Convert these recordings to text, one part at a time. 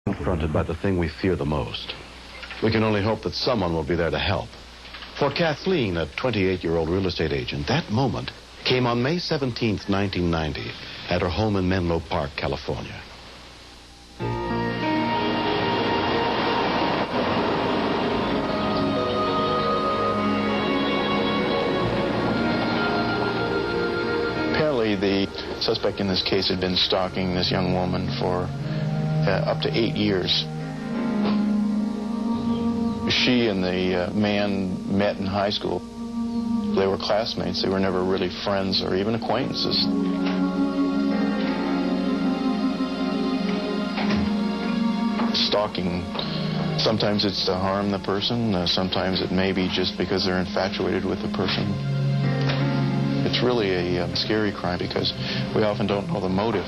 Confronted by the thing we fear the most. We can only hope that someone will be there to help. For Kathleen, a 28-year-old real estate agent, that moment came on May 17th, 1990, at her home in Menlo Park, California. Apparently, the suspect in this case had been stalking this young woman for up to 8 years. She and the man met in high school. They were classmates. They were never really friends or even acquaintances. Stalking, sometimes it's to harm the person, sometimes it may be just because they're infatuated with the person. It's really a scary crime because we often don't know the motive.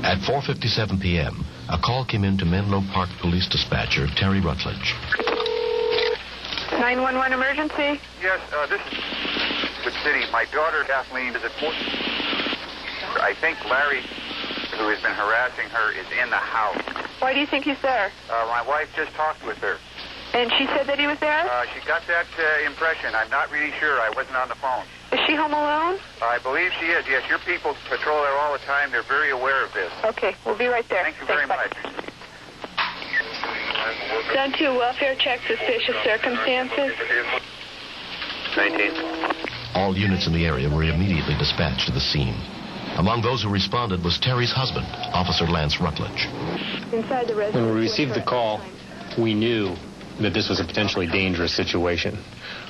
At 4:57 p.m., a call came in to Menlo Park Police Dispatcher Terry Rutledge. 911 emergency? Yes, this is Wood City. My daughter, Kathleen, is at Fort. I think Larry, who has been harassing her, is in the house. Why do you think he's there? My wife just talked with her. And she said that he was there? She got that impression. I'm not really sure. I wasn't on the phone. Is she home alone? I believe she is, yes. Your people patrol there all the time. They're very aware of this. Okay, we'll be right there. Thank you very much. Done to welfare check suspicious circumstances. 19. All units in the area were immediately dispatched to the scene. Among those who responded was Terry's husband, Officer Lance Rutledge. Inside the residence. When we received the call, we knew that this was a potentially dangerous situation.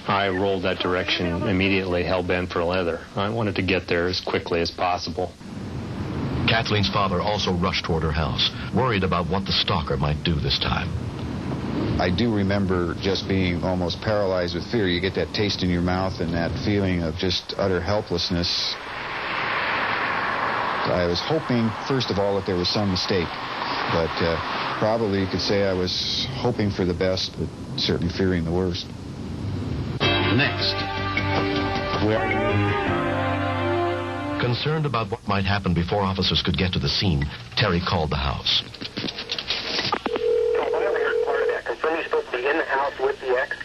I rolled that direction immediately, hell-bent for leather. I wanted to get there as quickly as possible. Kathleen's father also rushed toward her house, worried about what the stalker might do this time. I do remember just being almost paralyzed with fear. You get that taste in your mouth and that feeling of just utter helplessness. I was hoping, first of all, that there was some mistake. But probably you could say I was hoping for the best, but certainly fearing the worst. Next. Concerned about what might happen before officers could get to the scene, Terry called the house. Whatever your part of that, confirm you're supposed to be in the house with the ex?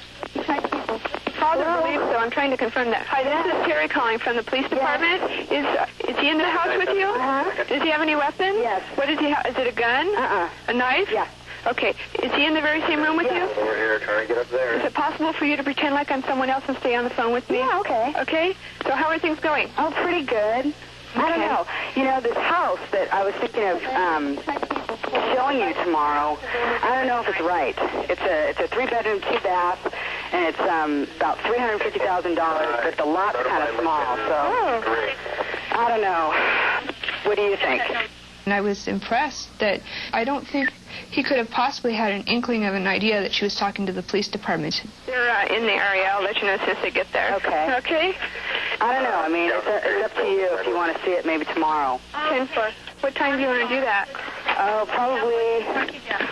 Father believes so. I'm trying to confirm that. Hi, this is Terry calling from the police department. Yes. Is he in the house with you? Uh-huh. Does he have any weapons? Yes. What does he have? Is it a gun? Uh-uh. A knife? Yeah. Okay. Is he in the very same room with you? Over here trying to get up there. Is it possible for you to pretend like I'm someone else and stay on the phone with me? Yeah, okay. Okay? So how are things going? Oh, pretty good. I don't know. You know, this house that I was thinking of showing you tomorrow, I don't know if it's right. It's a 3-bedroom, 2-bath, and it's about $350,000, but the lot's kind of small, so I don't know. What do you think? And I was impressed that I don't think he could have possibly had an inkling of an idea that she was talking to the police department. They're in the area. I'll let you know as soon as they get there. Okay. Okay? I don't know. I mean, it's up to you if you want to see it maybe tomorrow. 10-4. What time do you want to do that? Oh, probably.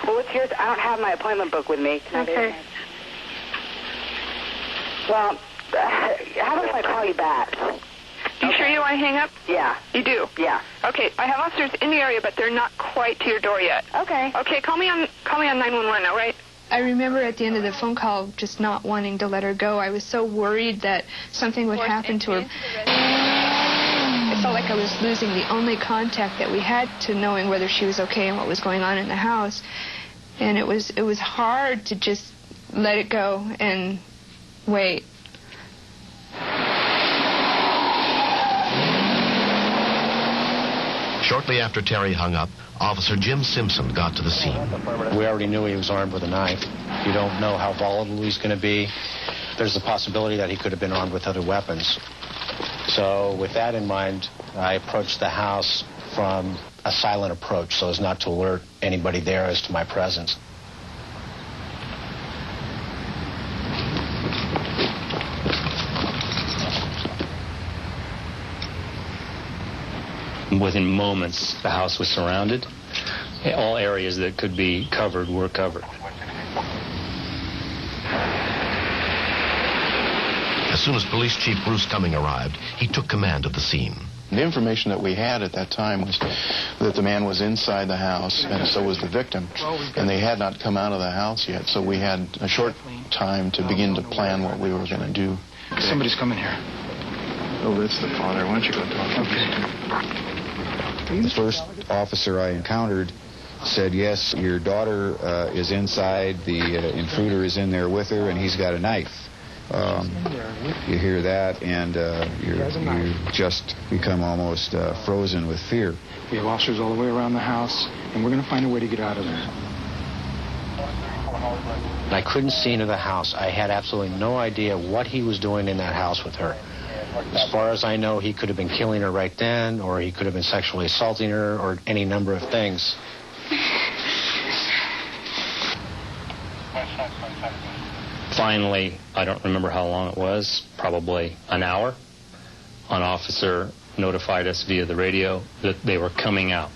Well, what's yours? I don't have my appointment book with me. Okay. Well, how about if I call you back? You sure you want to hang up? Yeah. You do? Yeah. Okay, I have officers in the area, but they're not quite to your door yet. Okay. Okay, call me on 911, all right? I remember at the end of the phone call just not wanting to let her go. I was so worried that something would happen to her. I felt like I was losing the only contact that we had to knowing whether she was okay and what was going on in the house. And it was hard to just let it go and wait. Shortly after Terry hung up, Officer Jim Simpson got to the scene. We already knew he was armed with a knife. You don't know how volatile he's going to be. There's the possibility that he could have been armed with other weapons. So with that in mind, I approached the house from a silent approach so as not to alert anybody there as to my presence. Within moments, the house was surrounded. All areas that could be covered were covered. As soon as Police Chief Bruce Cumming arrived, he took command of the scene. The information that we had at that time was that the man was inside the house, and so was the victim. And they had not come out of the house yet, so we had a short time to begin to plan what we were going to do. Somebody's coming here. Oh, that's the father. Why don't you go talk to him? The first officer I encountered said, yes, your daughter is inside, the intruder is in there with her, and he's got a knife. You hear that, and you just become almost frozen with fear. We have officers all the way around the house, and we're going to find a way to get out of there. I couldn't see into the house. I had absolutely no idea what he was doing in that house with her. As far as I know, he could have been killing her right then, or he could have been sexually assaulting her, or any number of things. Finally, I don't remember how long it was, probably an hour, an officer notified us via the radio that they were coming out.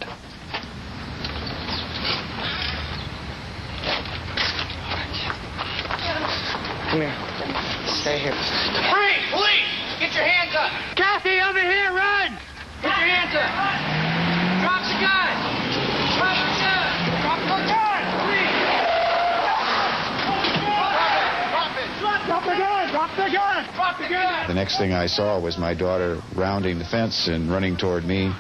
Come here. Stay here. Hey, police! Get your hands up! Kathy, over here, run! Get your hands up! Drop the gun! Drop the gun! Drop the gun! Please! Drop it! Drop the gun! Drop the gun! Drop the gun! The next thing I saw was my daughter rounding the fence and running toward me.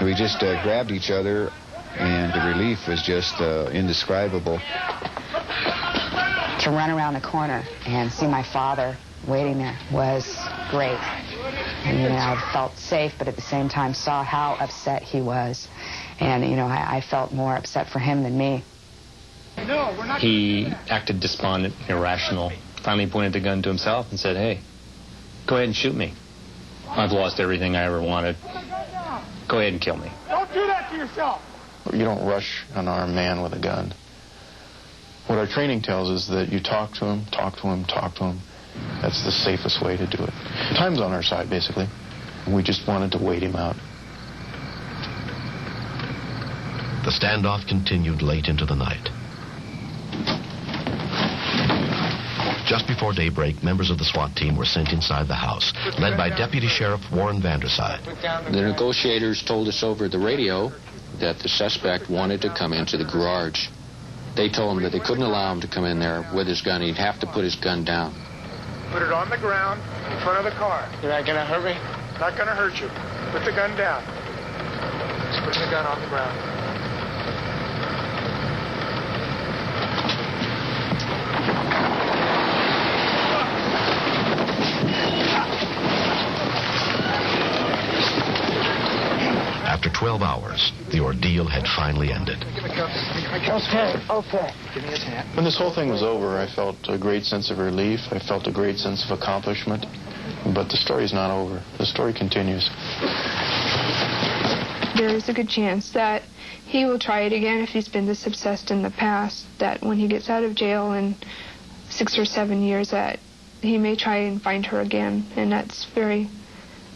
We just grabbed each other, and the relief was just indescribable. To run around the corner and see my father waiting there was great. And, I felt safe, but at the same time saw how upset he was. And, I felt more upset for him than me. He acted despondent, irrational, finally pointed the gun to himself and said, hey, go ahead and shoot me. I've lost everything I ever wanted. Go ahead and kill me. Don't do that to yourself! You don't rush an armed man with a gun. What our training tells us is that you talk to him, talk to him, talk to him. That's the safest way to do it. Time's on our side, basically. We just wanted to wait him out. The standoff continued late into the night. Just before daybreak, members of the SWAT team were sent inside the house, led by Deputy Sheriff Warren Vanderside. The negotiators told us over the radio that the suspect wanted to come into the garage. They told him that they couldn't allow him to come in there with his gun. He'd have to put his gun down. Put it on the ground in front of the car. You're not going to hurt me? Not going to hurt you. Put the gun down. Just put the gun on the ground. After 12 hours, the ordeal had finally ended. Okay. Give me his hat. When this whole thing was over, I felt a great sense of relief. I felt a great sense of accomplishment. But the story's not over. The story continues. There is a good chance that he will try it again if he's been this obsessed in the past, that when he gets out of jail in 6 or 7 years, that he may try and find her again, and that's very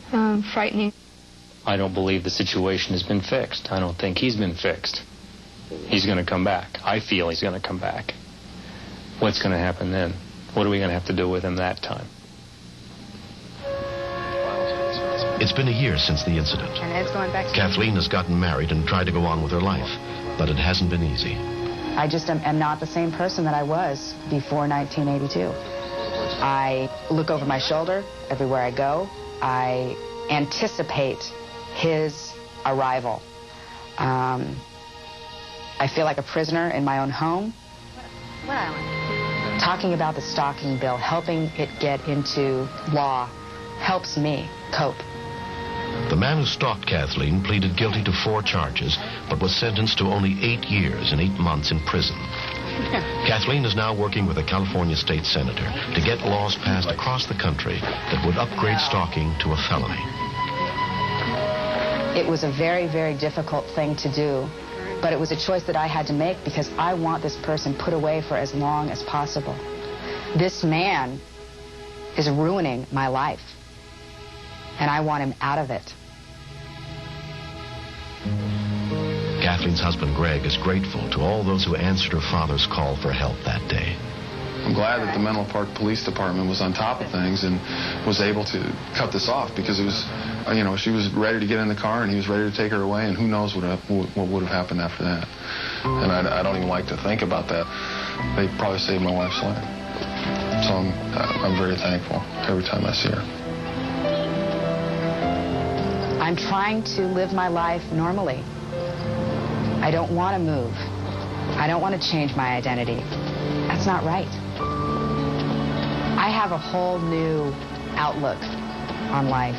frightening. I don't believe the situation has been fixed. I don't think he's been fixed. He's going to come back. I feel he's going to come back. What's going to happen then? What are we going to have to do with him that time? It's been a year since the incident. And Ed's going back to Kathleen has gotten married and tried to go on with her life, but it hasn't been easy. I just am not the same person that I was before 1982. I look over my shoulder everywhere I go. I anticipate his arrival. I feel like a prisoner in my own home. What island? Talking about the stalking bill, helping it get into law, helps me cope. The man who stalked Kathleen pleaded guilty to 4 charges, but was sentenced to only 8 years and 8 months in prison. Kathleen is now working with a California state senator to get laws passed across the country that would upgrade stalking to a felony. It was a very, very difficult thing to do, but it was a choice that I had to make because I want this person put away for as long as possible. This man is ruining my life, and I want him out of it. Kathleen's husband, Greg, is grateful to all those who answered her father's call for help that day. I'm glad that the Menlo Park Police Department was on top of things and was able to cut this off, because it was, she was ready to get in the car and he was ready to take her away, and who knows what would have happened after that. And I don't even like to think about that. They probably saved my wife's life. So I'm very thankful every time I see her. I'm trying to live my life normally. I don't want to move. I don't want to change my identity. That's not right. I have a whole new outlook on life,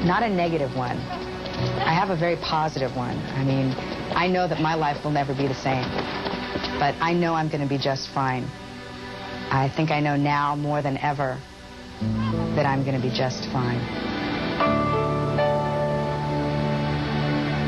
not a negative one. I have a very positive one. I mean, I know that my life will never be the same, but I know I'm going to be just fine. I think I know now more than ever that I'm going to be just fine.